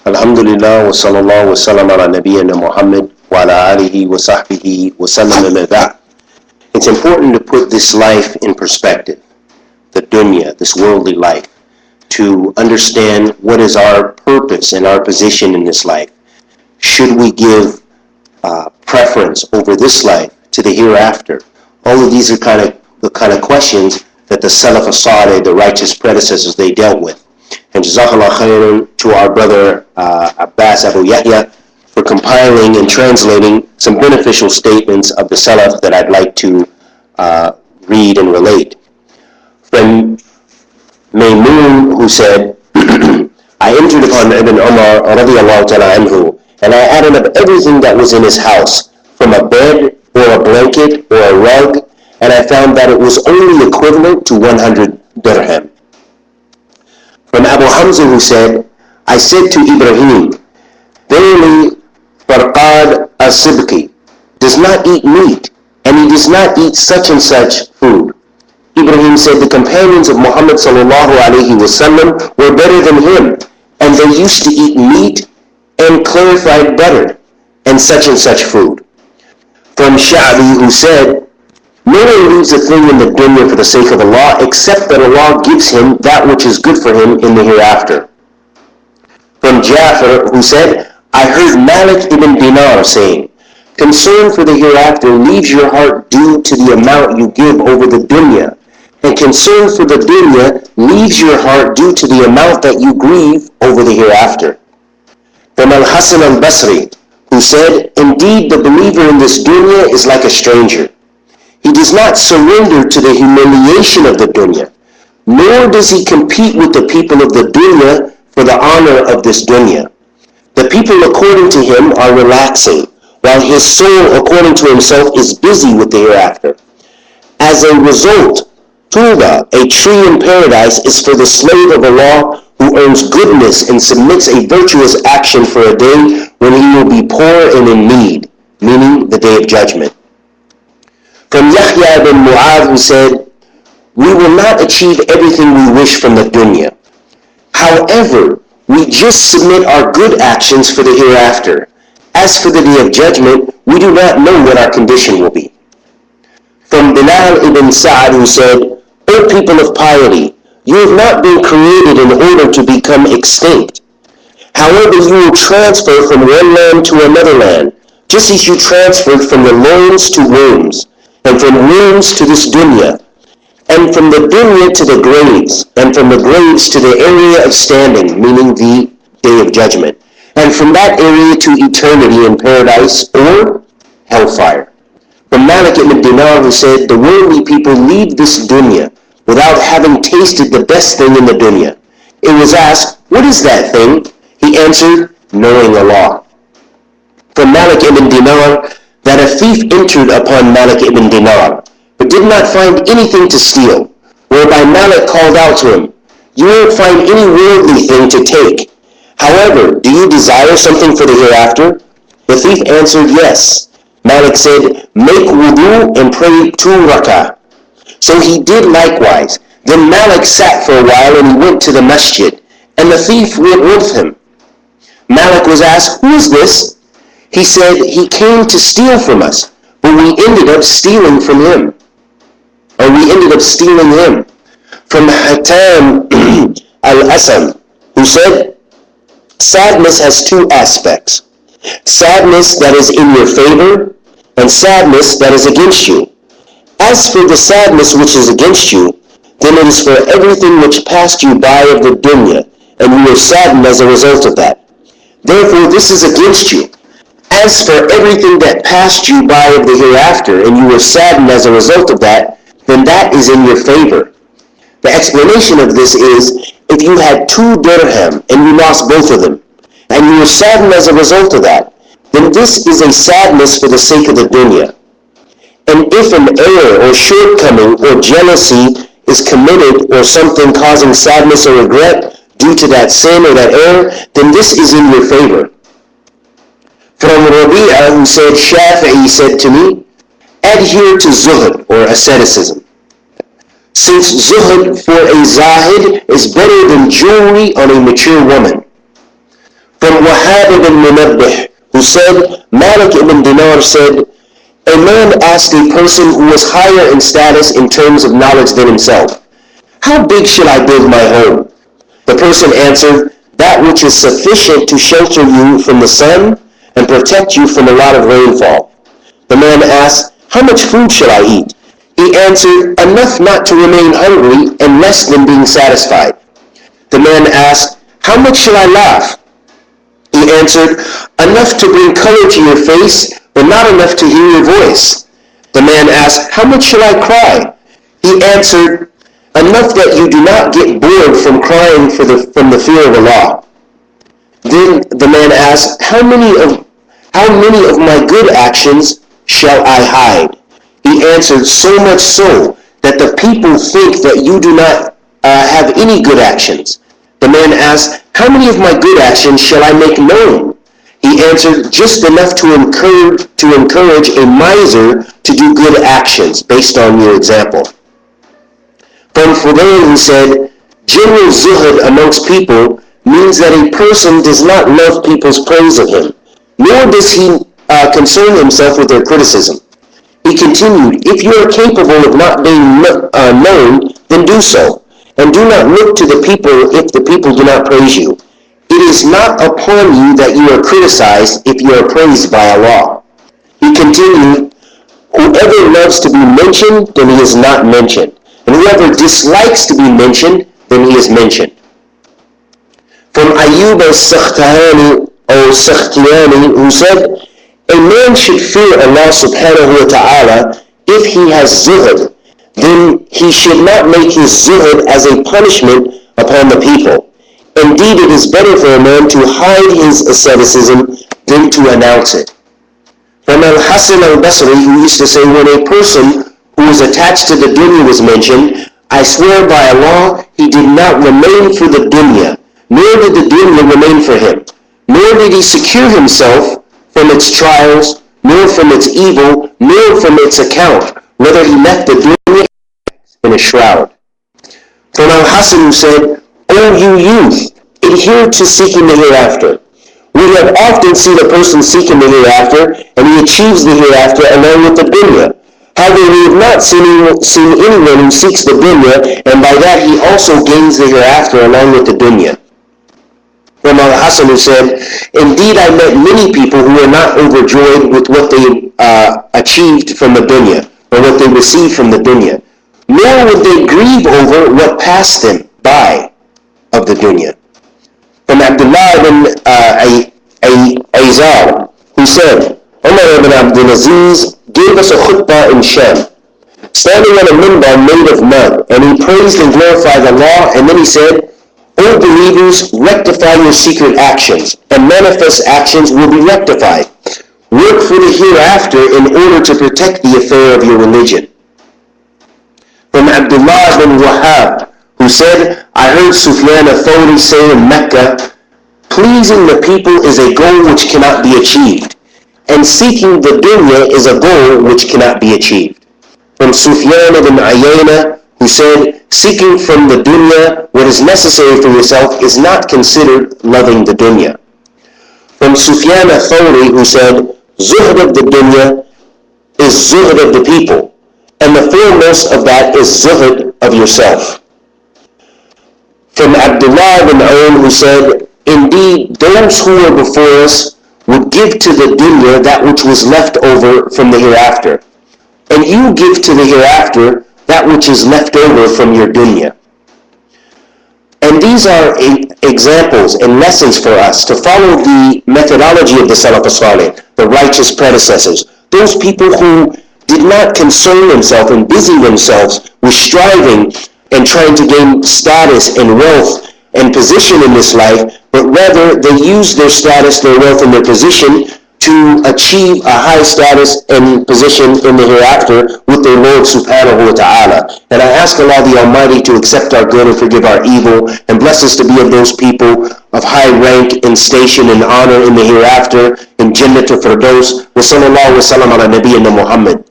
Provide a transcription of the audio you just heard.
Alhamdulillah wa sallallahu wa sallam ala nabiyyina Muhammad wa ala alihi wa sahbihi wa sallam ma ba'd. It's important to put this life in perspective, the dunya, this worldly life, to understand what is our purpose and our position in this life. Should we give preference over this life to the hereafter? All of these are the kind of questions that the Salaf as-Salih, the righteous predecessors, they dealt with. And Jazakallah khairan to our brother Abbas Abu Yahya for compiling and translating some beneficial statements of the Salaf that I'd like to read and relate. From Maymun, who said, I entered upon Ibn Umar radiyallahu ta'ala anhu, and I added up everything that was in his house, from a bed or a blanket or a rug, and I found that it was only equivalent to 100 dirham. From Abu Hamza, who said, I said to Ibrahim, verily Farqad as-Sibki does not eat meat, and he does not eat such and such food. Ibrahim said, the companions of Muhammad sallallahu alayhi wasallam were better than him, and they used to eat meat and clarified butter and such food. From Sha'bi, who said, no one leaves a thing in the dunya for the sake of Allah, except that Allah gives him that which is good for him in the hereafter. From Jafar, who said, I heard Malik ibn Dinar saying, concern for the hereafter leaves your heart due to the amount you give over the dunya, and concern for the dunya leaves your heart due to the amount that you grieve over the hereafter. From Al-Hasan al-Basri, who said, indeed the believer in this dunya is like a stranger. He does not surrender to the humiliation of the dunya, nor does he compete with the people of the dunya for the honor of this dunya. The people according to him are relaxing, while his soul according to himself is busy with the hereafter. As a result, Tulba, a tree in paradise, is for the slave of Allah who earns goodness and submits a virtuous action for a day when he will be poor and in need, meaning the day of judgment. From Yahya ibn Mu'adh, who said, we will not achieve everything we wish from the dunya. However, we just submit our good actions for the hereafter. As for the day of judgment, we do not know what our condition will be. From Bilal ibn Sa'ad, who said, O people of piety, you have not been created in order to become extinct. However, you will transfer from one land to another land, just as you transferred from the loins to wombs, and from wombs to this dunya, and from the dunya to the graves, and from the graves to the area of standing, meaning the day of judgment, and from that area to eternity in paradise or hellfire. From Malik ibn Dinar, who said, the worldly people leave this dunya without having tasted the best thing in the dunya. It was asked, what is that thing? He answered, knowing Allah. From Malik ibn Dinar, that a thief entered upon Malik ibn Dinar, but did not find anything to steal, whereby Malik called out to him, you won't find any worldly thing to take. However, do you desire something for the hereafter? The thief answered, yes. Malik said, make wudu and pray 2 rak'ah. So he did likewise. Then Malik sat for a while and he went to the masjid, and the thief went with him. Malik was asked, who is this? He said, he came to steal from us, but we ended up stealing from him. From Hatam al-Asam, who said, sadness has 2 aspects. Sadness that is in your favor, and sadness that is against you. As for the sadness which is against you, then it is for everything which passed you by of the dunya, and you are saddened as a result of that. Therefore this is against you. As for everything that passed you by of the hereafter, and you were saddened as a result of that, then that is in your favor. The explanation of this is, if you had 2 dirham and you lost both of them, and you were saddened as a result of that, then this is a sadness for the sake of the dunya. And if an error or shortcoming or jealousy is committed or something causing sadness or regret due to that sin or that error, then this is in your favor. From Rabi'ah, who said, Shafi'i said to me, adhere to Zuhd or asceticism. since Zuhd for a Zahid is better than jewelry on a mature woman. From Wahhab ibn Munabbih, who said, Malik ibn Dinar said, a man asked a person who was higher in status in terms of knowledge than himself, how big should I build my home? The person answered, that which is sufficient to shelter you from the sun and protect you from a lot of rainfall. The man asked, how much food shall I eat? He answered, enough not to remain hungry and less than being satisfied. The man asked, how much shall I laugh? He answered, enough to bring color to your face, but not enough to hear your voice. The man asked, how much shall I cry? He answered, enough that you do not get bored from crying from the fear of Allah. Then the man asked, how many of my good actions shall I hide? He answered, so much so that the people think that you do not have any good actions. The man asked, how many of my good actions shall I make known? He answered, just enough to encourage a miser to do good actions based on your example. From Fudayl, who said, general zuhd amongst people means that a person does not love people's praise of him, nor does he concern himself with their criticism. He continued, if you are capable of not being known, then do so, and do not look to the people if the people do not praise you. It is not upon you that you are criticized if you are praised by Allah. He continued, whoever loves to be mentioned, then he is not mentioned. And whoever dislikes to be mentioned, then he is mentioned. From Ayyub al-Sakhtiyani, who said, a man should fear Allah subhanahu wa ta'ala if he has zuhd, then he should not make his zuhd as a punishment upon the people. Indeed, it is better for a man to hide his asceticism than to announce it. From Al-Hasan al-Basri, who used to say, when a person who was attached to the dunya was mentioned, I swear by Allah, he did not remain for the dunya, nor did the dunya remain for him, nor did he secure himself from its trials, nor from its evil, nor from its account, whether he left the dunya in a shroud. From Al-Hasan, who said, O you youth, adhere to seeking the hereafter. We have often seen a person seeking the hereafter, and he achieves the hereafter along with the dunya. However, we have not seen anyone who seeks the dunya, and by that he also gains the hereafter along with the dunya. From Al-Hasan, who said, indeed I met many people who were not overjoyed with what they achieved from the dunya, or what they received from the dunya, nor would they grieve over what passed them by of the dunya. From Abdullah ibn Aizar, who said, Umar ibn Abdul Aziz gave us a khutbah in Sham, standing on a minbar made of mud, and he praised and glorified Allah, and then he said, O believers, rectify your secret actions, and manifest actions will be rectified. Work for the hereafter in order to protect the affair of your religion. From Abdullah ibn Wahhab, who said, I heard Sufyan al-Thawri say in Mecca, pleasing the people is a goal which cannot be achieved, and seeking the dunya is a goal which cannot be achieved. From Sufyan ibn Uyayna, who said, seeking from the dunya what is necessary for yourself is not considered loving the dunya. From Sufyan al-Thawri, who said, zuhd of the dunya is zuhd of the people, and the foremost of that is zuhd of yourself. From Abdullah ibn Aun, who said, indeed, those who were before us would give to the dunya that which was left over from the hereafter, and you give to the hereafter that which is left over from your dunya. And these are examples and lessons for us to follow the methodology of the Salaf as-Salih, the righteous predecessors, those people who did not concern themselves and busy themselves with striving and trying to gain status and wealth and position in this life, but rather they used their status, their wealth, and their position to achieve a high status and position in the hereafter with their Lord subhanahu wa ta'ala. And I ask Allah the Almighty to accept our good and forgive our evil, and bless us to be of those people of high rank and station and honor in the hereafter, in Jannat al-Firdaus. Wa sallallahu wa sallam ala nabiyyina Muhammad.